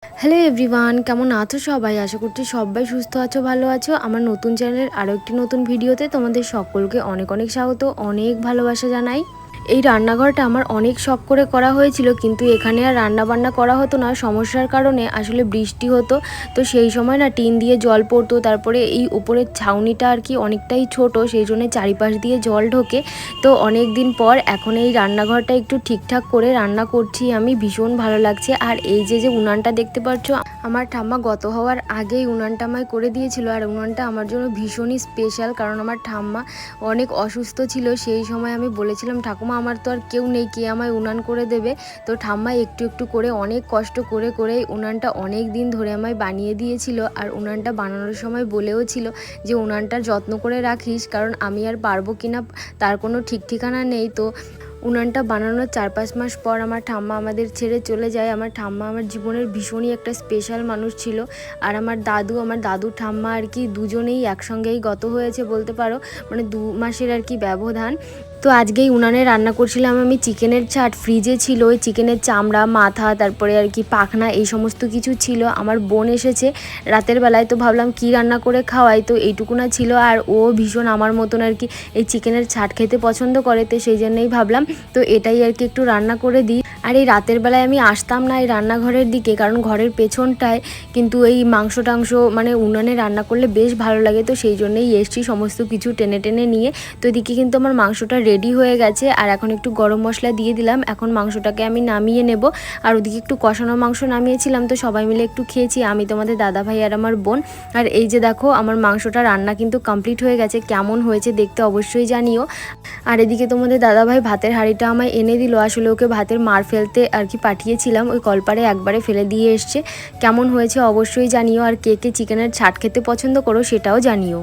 Hello everyone, কেমন আছো সবাই? আশা করছি সবাই সুস্থ আছো, ভালো আছো। আমার নতুন চ্যানেলের আরও একটি নতুন ভিডিওতে তোমাদের সকলকে অনেক অনেক স্বাগত, অনেক ভালোবাসা জানাই। এই রান্নাঘরটা আমার অনেক শখ করে করা হয়েছিল, কিন্তু এখানে আর রান্না বান্না করা হতো না সমস্যার কারণে। আসলে বৃষ্টি হতো, তো সেই সময় না টিন দিয়ে জল পড়তো। তারপরে এই উপরের ছাউনিটা আর কি অনেকটাই ছোট, সেই জন্য চারিপাশ দিয়ে জল ঢোকে। তো অনেক দিন পর এখন এই রান্নাঘরটা একটু ঠিকঠাক করে রান্না করছি আমি, ভীষণ ভালো লাগছে। আর এই যে উনানটা দেখতে পাচ্ছ, আমার ঠাম্মা গত হওয়ার আগেই উনানটা আমায় করে দিয়েছিল। আর উনানটা আমার জন্য ভীষণই স্পেশাল, কারণ আমার ঠাম্মা অনেক অসুস্থ ছিল। সেই সময় আমি বলেছিলাম, ঠাকুমা আমার তো আর কেউ নেই, কে আমায় উনান করে দেবে। তো ঠাম্মা একটু একটু করে অনেক কষ্ট করে করে উনানটা অনেক দিন ধরে আমায় বানিয়ে দিয়েছিল। আর উনানটা বানানোর সময় বলেও ছিল যে উনানটার যত্ন করে রাখিস, কারণ আমি আর পারবো কিনা তার কোনো ঠিক ঠিকানা নেই। তো উনানটা বানানোর 4-5 মাস পর আমার ঠাম্মা আমাদের ছেড়ে চলে যায়। আমার ঠাম্মা আমার জীবনের ভীষণই একটা স্পেশাল মানুষ ছিল। আর আমার দাদু ঠাম্মা আর কি দুজনেই একসঙ্গেই গত হয়েছে বলতে পারো, মানে 2 মাসের আর কি ব্যবধান। তো আজকেই উনানে রান্না করছিলাম আমি চিকেনের চাট। ফ্রিজে ছিল ওই চিকেনের চামড়া, মাথা, তারপরে আর কি পাখনা, এই সমস্ত কিছু ছিল। আমার বোন এসেছে রাতের বেলায়, তো ভাবলাম কি রান্না করে খাওয়াই, তো এইটুকুনা ছিল। আর ও ভীষণ আমার মতন আর কি এই চিকেনের চাট খেতে পছন্দ করে, তো সেই জন্যই ভাবলাম তো এটাই আর কি একটু রান্না করে দিই। আর এই রাতের বেলায় আমি আসতাম না এই রান্নাঘরের দিকে, কারণ ঘরের পেছনটায় কিন্তু এই মাংস টাংস মানে উনানে রান্না করলে বেশ ভালো লাগে। তো সেই জন্যই এসছি সমস্ত কিছু টেনে টেনে নিয়ে। তো এদিকে কিন্তু আমার মাংসটা রেডি হয়ে গেছে, আর এখন একটু গরম মশলা দিয়ে দিলাম। এখন মাংসটাকে আমি নামিয়ে নেব। আর ওদিকে একটু কষানো মাংস নামিয়েছিলাম, তো সবাই মিলে একটু খেয়েছি, আমি, তোমাদের দাদাভাই আর আমার বোন। আর এই যে দেখো আমার মাংসটা রান্না কিন্তু কমপ্লিট হয়ে গেছে। কেমন হয়েছে দেখতে অবশ্যই জানিও। আর এদিকে তোমাদের দাদাভাই ভাতের হাঁড়িটা আমায় এনে দিল। আসলে ওকে ভাতের মার ফেলতে আর কি পাঠিয়েছিলাম, ওই কলপারে একবারে ফেলে দিয়ে এসছে। কেমন হয়েছে অবশ্যই জানিও। আর কে কে চিকেনের ছাট খেতে পছন্দ করো সেটাও জানিও।